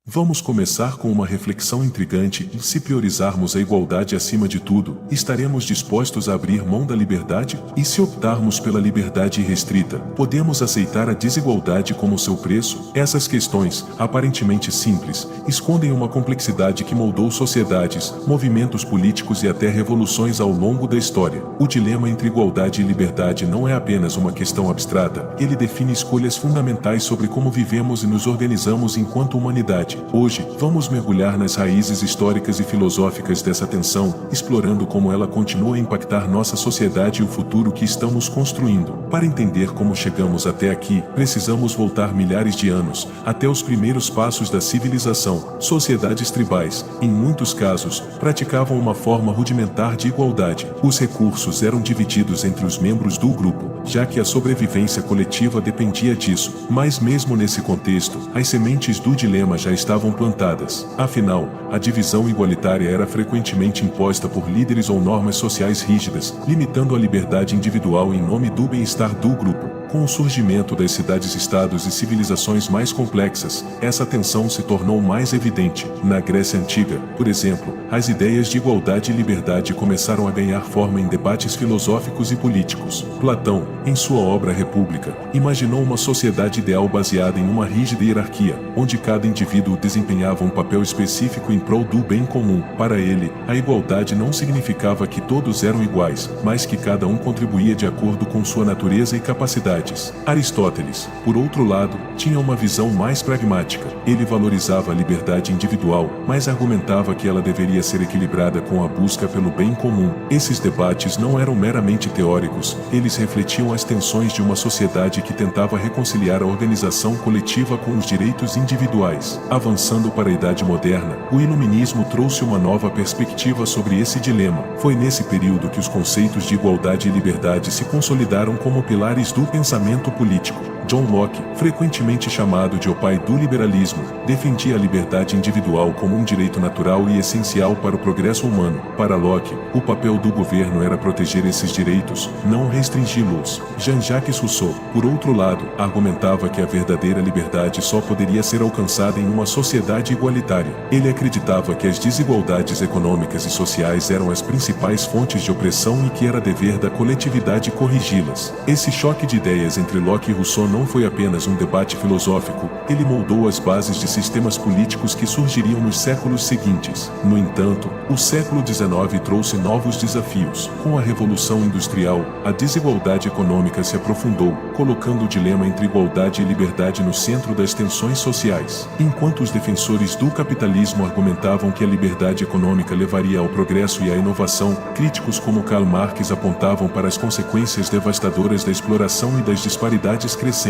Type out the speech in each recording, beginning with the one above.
Vamos começar com uma reflexão intrigante: e se priorizarmos a igualdade acima de tudo, estaremos dispostos a abrir mão da liberdade? E se optarmos pela liberdade irrestrita, podemos aceitar a desigualdade como seu preço? Essas questões, aparentemente simples, escondem uma complexidade que moldou sociedades, movimentos políticos e até revoluções ao longo da história. O dilema entre igualdade e liberdade não é apenas uma questão abstrata, ele define escolhas fundamentais sobre como vivemos e nos organizamos enquanto humanidade. Hoje, vamos mergulhar nas raízes históricas e filosóficas dessa tensão, explorando como ela continua a impactar nossa sociedade e o futuro que estamos construindo. Para entender como chegamos até aqui, precisamos voltar milhares de anos, até os primeiros passos da civilização. Sociedades tribais, em muitos casos, praticavam uma forma rudimentar de igualdade. Os recursos eram divididos entre os membros do grupo, já que a sobrevivência coletiva dependia disso. Mas mesmo nesse contexto, as sementes do dilema já estavam plantadas. Afinal, a divisão igualitária era frequentemente imposta por líderes ou normas sociais rígidas, limitando a liberdade individual em nome do bem-estar do grupo. Com o surgimento das cidades-estados e civilizações mais complexas, essa tensão se tornou mais evidente. Na Grécia Antiga, por exemplo, as ideias de igualdade e liberdade começaram a ganhar forma em debates filosóficos e políticos. Platão, em sua obra República, imaginou uma sociedade ideal baseada em uma rígida hierarquia, onde cada indivíduo desempenhava um papel específico em prol do bem comum. Para ele, a igualdade não significava que todos eram iguais, mas que cada um contribuía de acordo com sua natureza e capacidade. Aristóteles, por outro lado, tinha uma visão mais pragmática. Ele valorizava a liberdade individual, mas argumentava que ela deveria ser equilibrada com a busca pelo bem comum. Esses debates não eram meramente teóricos, eles refletiam as tensões de uma sociedade que tentava reconciliar a organização coletiva com os direitos individuais. Avançando para a Idade Moderna, o Iluminismo trouxe uma nova perspectiva sobre esse dilema. Foi nesse período que os conceitos de igualdade e liberdade se consolidaram como pilares do pensamento político. John Locke, frequentemente chamado de o pai do liberalismo, defendia a liberdade individual como um direito natural e essencial para o progresso humano. Para Locke, o papel do governo era proteger esses direitos, não restringi-los. Jean-Jacques Rousseau, por outro lado, argumentava que a verdadeira liberdade só poderia ser alcançada em uma sociedade igualitária. Ele acreditava que as desigualdades econômicas e sociais eram as principais fontes de opressão e que era dever da coletividade corrigi-las. Esse choque de ideias entre Locke e Rousseau não foi apenas um debate filosófico, ele moldou as bases de sistemas políticos que surgiriam nos séculos seguintes. No entanto, o século XIX trouxe novos desafios. Com a Revolução Industrial, a desigualdade econômica se aprofundou, colocando o dilema entre igualdade e liberdade no centro das tensões sociais. Enquanto os defensores do capitalismo argumentavam que a liberdade econômica levaria ao progresso e à inovação, críticos como Karl Marx apontavam para as consequências devastadoras da exploração e das disparidades crescentes.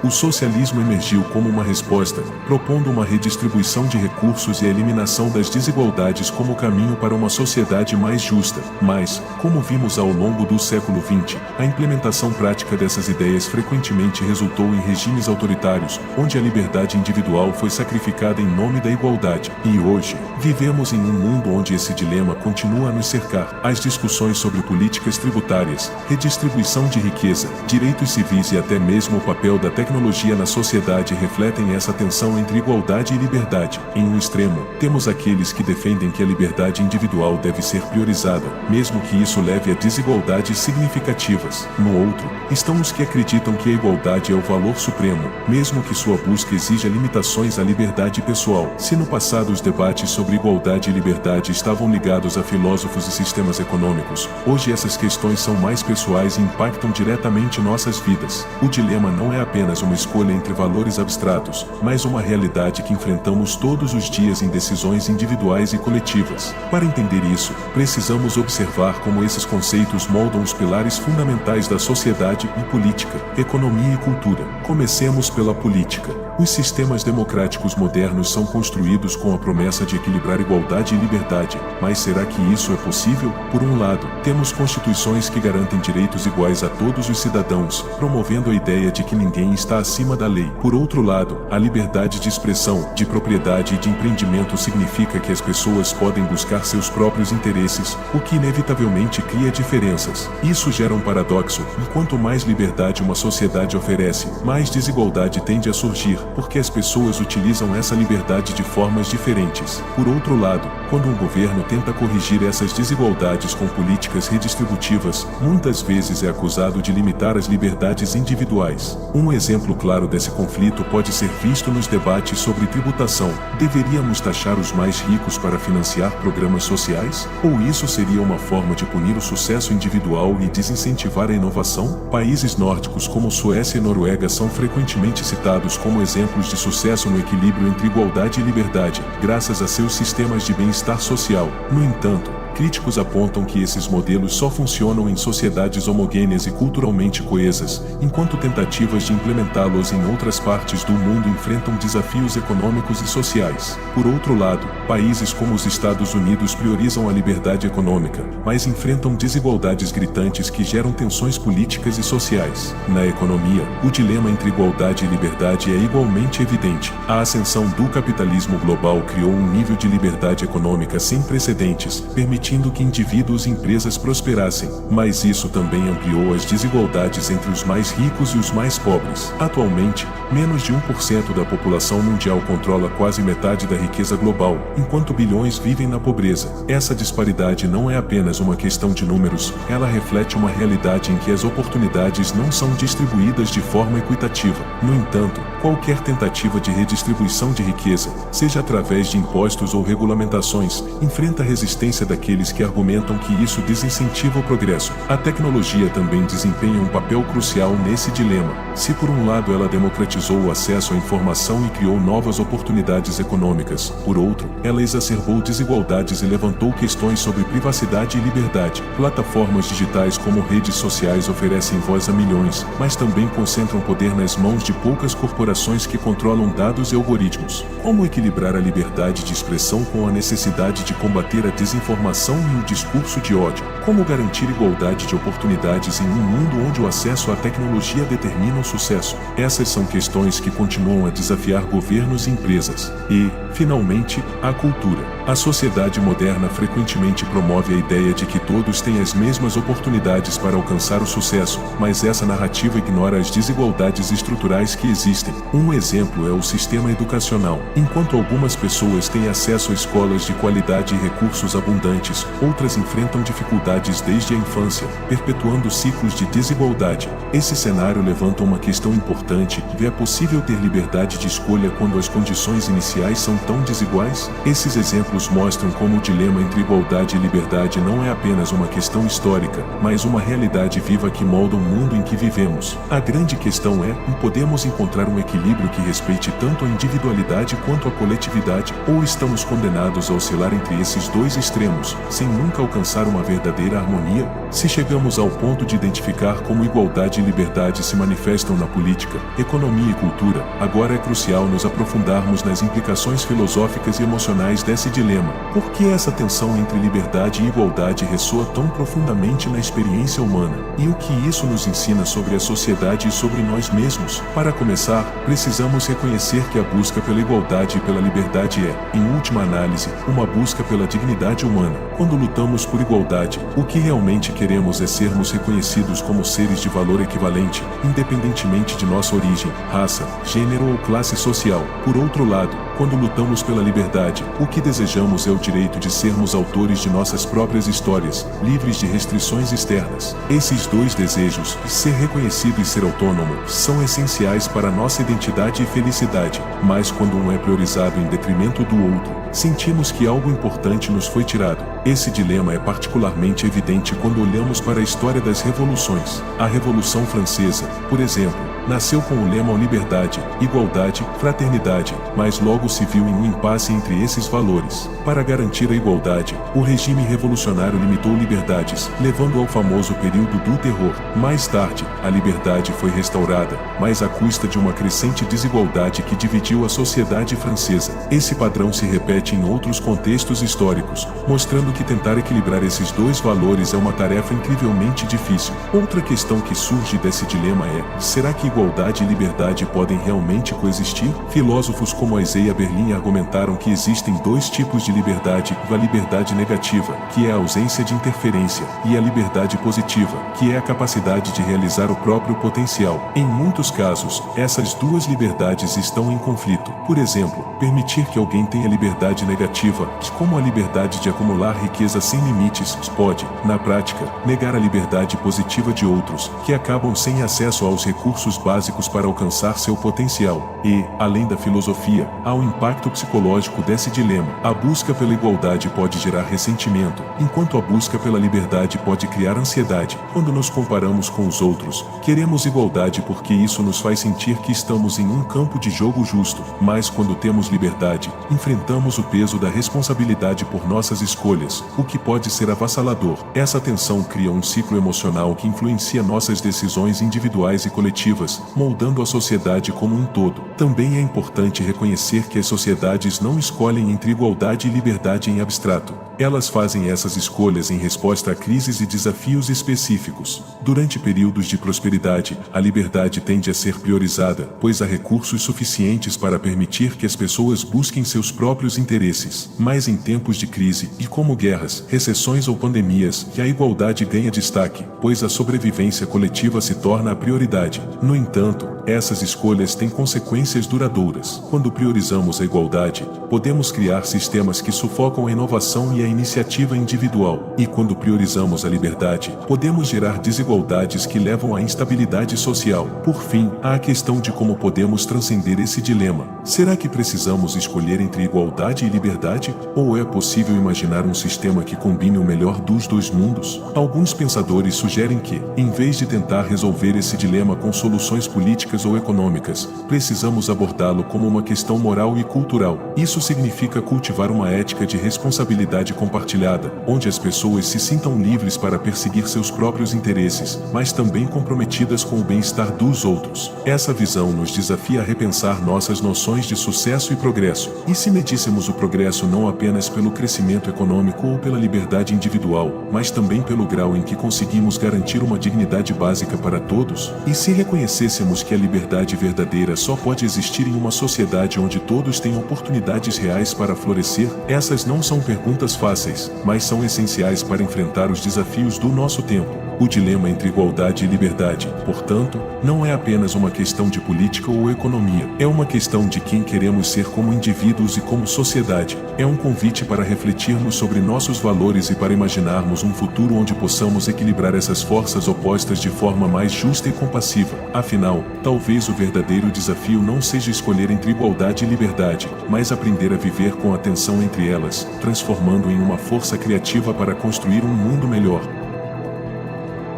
O socialismo emergiu como uma resposta, propondo uma redistribuição de recursos e a eliminação das desigualdades como caminho para uma sociedade mais justa. Mas, como vimos ao longo do século XX, a implementação prática dessas ideias frequentemente resultou em regimes autoritários, onde a liberdade individual foi sacrificada em nome da igualdade. E hoje, vivemos em um mundo onde esse dilema continua a nos cercar. As discussões sobre políticas tributárias, redistribuição de riqueza, direitos civis e até mesmo o papel da tecnologia na sociedade refletem essa tensão entre igualdade e liberdade. Em um extremo, temos aqueles que defendem que a liberdade individual deve ser priorizada, mesmo que isso leve a desigualdades significativas. No outro, estão os que acreditam que a igualdade é o valor supremo, mesmo que sua busca exija limitações à liberdade pessoal. Se no passado os debates sobre igualdade e liberdade estavam ligados a filósofos e sistemas econômicos, hoje essas questões são mais pessoais e impactam diretamente nossas vidas. O dilema não é apenas uma escolha entre valores abstratos, mas uma realidade que enfrentamos todos os dias em decisões individuais e coletivas. Para entender isso, precisamos observar como esses conceitos moldam os pilares fundamentais da sociedade e política, economia e cultura. Comecemos pela política. Os sistemas democráticos modernos são construídos com a promessa de equilibrar igualdade e liberdade, mas será que isso é possível? Por um lado, temos constituições que garantem direitos iguais a todos os cidadãos, promovendo a ideia de que ninguém está acima da lei. Por outro lado, a liberdade de expressão, de propriedade e de empreendimento significa que as pessoas podem buscar seus próprios interesses, o que inevitavelmente cria diferenças. Isso gera um paradoxo: enquanto mais liberdade uma sociedade oferece, mais desigualdade tende a surgir. porque as pessoas utilizam essa liberdade de formas diferentes. Por outro lado, quando um governo tenta corrigir essas desigualdades com políticas redistributivas, muitas vezes é acusado de limitar as liberdades individuais. Um exemplo claro desse conflito pode ser visto nos debates sobre tributação. Deveríamos taxar os mais ricos para financiar programas sociais? Ou isso seria uma forma de punir o sucesso individual e desincentivar a inovação? Países nórdicos como Suécia e Noruega são frequentemente citados como exemplos de sucesso no equilíbrio entre igualdade e liberdade, graças a seus sistemas de bem-estar social. No entanto, críticos apontam que esses modelos só funcionam em sociedades homogêneas e culturalmente coesas, enquanto tentativas de implementá-los em outras partes do mundo enfrentam desafios econômicos e sociais. Por outro lado, países como os Estados Unidos priorizam a liberdade econômica, mas enfrentam desigualdades gritantes que geram tensões políticas e sociais. Na economia, o dilema entre igualdade e liberdade é igualmente evidente. A ascensão do capitalismo global criou um nível de liberdade econômica sem precedentes, permitindo que indivíduos e empresas prosperassem, mas isso também ampliou as desigualdades entre os mais ricos e os mais pobres. Atualmente, menos de 1% da população mundial controla quase metade da riqueza global, enquanto bilhões vivem na pobreza. Essa disparidade não é apenas uma questão de números, ela reflete uma realidade em que as oportunidades não são distribuídas de forma equitativa. No entanto, qualquer tentativa de redistribuição de riqueza, seja através de impostos ou regulamentações, enfrenta a resistência daqueles que argumentam que isso desincentiva o progresso. A tecnologia também desempenha um papel crucial nesse dilema. Se por um lado ela democratizou o acesso à informação e criou novas oportunidades econômicas, por outro, ela exacerbou desigualdades e levantou questões sobre privacidade e liberdade. Plataformas digitais como redes sociais oferecem voz a milhões, mas também concentram poder nas mãos de poucas corporações que controlam dados e algoritmos. Como equilibrar a liberdade de expressão com a necessidade de combater a desinformação e o discurso de ódio? Como garantir igualdade de oportunidades em um mundo onde o acesso à tecnologia determina o sucesso? Essas são questões que continuam a desafiar governos e empresas. E, finalmente, a cultura. A sociedade moderna frequentemente promove a ideia de que todos têm as mesmas oportunidades para alcançar o sucesso, mas essa narrativa ignora as desigualdades estruturais que existem. Um exemplo é o sistema educacional. Enquanto algumas pessoas têm acesso a escolas de qualidade e recursos abundantes, outras enfrentam dificuldades desde a infância, perpetuando ciclos de desigualdade. Esse cenário levanta uma questão importante: é possível ter liberdade de escolha quando as condições iniciais são tão desiguais? Esses exemplos mostram como o dilema entre igualdade e liberdade não é apenas uma questão histórica, mas uma realidade viva que molda o mundo em que vivemos. A grande questão é: podemos encontrar um equilíbrio que respeite tanto a individualidade quanto a coletividade, ou estamos condenados a oscilar entre esses dois extremos, sem nunca alcançar uma verdadeira harmonia? Se chegamos ao ponto de identificar como igualdade e liberdade se manifestam na política, economia e cultura, agora é crucial nos aprofundarmos nas implicações filosóficas e emocionais desse dilema. Por que essa tensão entre liberdade e igualdade ressoa tão profundamente na experiência humana? E o que isso nos ensina sobre a sociedade e sobre nós mesmos? Para começar, precisamos reconhecer que a busca pela igualdade e pela liberdade é, em última análise, uma busca pela dignidade humana. Quando lutamos por igualdade, o que realmente queremos é sermos reconhecidos como seres de valor equivalente, independentemente de nossa origem, raça, gênero ou classe social. Por outro lado, quando lutamos pela liberdade, o que desejamos é o direito de sermos autores de nossas próprias histórias, livres de restrições externas. Esses dois desejos, ser reconhecido e ser autônomo, são essenciais para nossa identidade e felicidade, mas quando um é priorizado em detrimento do outro, sentimos que algo importante nos foi tirado. Esse dilema é particularmente evidente quando olhamos para a história das revoluções. A Revolução Francesa, por exemplo, nasceu com o lema liberdade, igualdade, fraternidade, mas logo se viu em um impasse entre esses valores. Para garantir a igualdade, o regime revolucionário limitou liberdades, levando ao famoso período do terror. Mais tarde, a liberdade foi restaurada, mas à custa de uma crescente desigualdade que dividiu a sociedade francesa. Esse padrão se repete em outros contextos históricos, mostrando que tentar equilibrar esses dois valores é uma tarefa incrivelmente difícil. Outra questão que surge desse dilema é: será que igualdade igualdade e liberdade podem realmente coexistir? Filósofos como Isaiah Berlin argumentaram que existem dois tipos de liberdade: a liberdade negativa, que é a ausência de interferência, e a liberdade positiva, que é a capacidade de realizar o próprio potencial. Em muitos casos, essas duas liberdades estão em conflito. Por exemplo, permitir que alguém tenha liberdade negativa, como a liberdade de acumular riqueza sem limites, pode, na prática, negar a liberdade positiva de outros, que acabam sem acesso aos recursos básicos para alcançar seu potencial. E, além da filosofia, há o impacto psicológico desse dilema. A busca pela igualdade pode gerar ressentimento, enquanto a busca pela liberdade pode criar ansiedade. Quando nos comparamos com os outros, queremos igualdade porque isso nos faz sentir que estamos em um campo de jogo justo, mas quando temos liberdade, enfrentamos o peso da responsabilidade por nossas escolhas, o que pode ser avassalador. Essa tensão cria um ciclo emocional que influencia nossas decisões individuais e coletivas, moldando a sociedade como um todo. Também é importante reconhecer que as sociedades não escolhem entre igualdade e liberdade em abstrato. Elas fazem essas escolhas em resposta a crises e desafios específicos. Durante períodos de prosperidade, a liberdade tende a ser priorizada, pois há recursos suficientes para permitir que as pessoas busquem seus próprios interesses. Mas em tempos de crise, e como guerras, recessões ou pandemias, a igualdade ganha destaque, pois a sobrevivência coletiva se torna a prioridade. No entanto, essas escolhas têm consequências duradouras. Quando priorizamos a igualdade, podemos criar sistemas que sufocam a inovação e a iniciativa individual. E quando priorizamos a liberdade, podemos gerar desigualdades que levam à instabilidade social. Por fim, há a questão de como podemos transcender esse dilema. Será que precisamos escolher entre igualdade e liberdade? Ou é possível imaginar um sistema que combine o melhor dos dois mundos? Alguns pensadores sugerem que, em vez de tentar resolver esse dilema com soluções políticas ou econômicas, precisamos abordá-lo como uma questão moral e cultural. Isso significa cultivar uma ética de responsabilidade compartilhada, onde as pessoas se sintam livres para perseguir seus próprios interesses, mas também comprometidas com o bem-estar dos outros. Essa visão nos desafia a repensar nossas noções de sucesso e progresso. E se medíssemos o progresso não apenas pelo crescimento econômico ou pela liberdade individual, mas também pelo grau em que conseguimos garantir uma dignidade básica para todos? E se reconhecêssemos que a liberdade verdadeira só pode existir em uma sociedade onde todos têm oportunidades reais para florescer? Essas não são perguntas fáceis, mas são essenciais para enfrentar os desafios do nosso tempo. O dilema entre igualdade e liberdade, portanto, não é apenas uma questão de política ou economia. É uma questão de quem queremos ser como indivíduos e como sociedade. É um convite para refletirmos sobre nossos valores e para imaginarmos um futuro onde possamos equilibrar essas forças opostas de forma mais justa e compassiva. Afinal, talvez o verdadeiro desafio não seja escolher entre igualdade e liberdade, mas aprender a viver com a tensão entre elas, transformando em uma força criativa para construir um mundo melhor.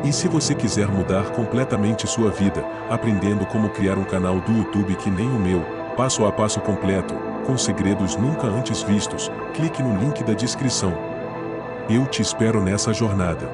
E se você quiser mudar completamente sua vida, aprendendo como criar um canal do YouTube que nem o meu, passo a passo completo, com segredos nunca antes vistos, clique no link da descrição. Eu te espero nessa jornada.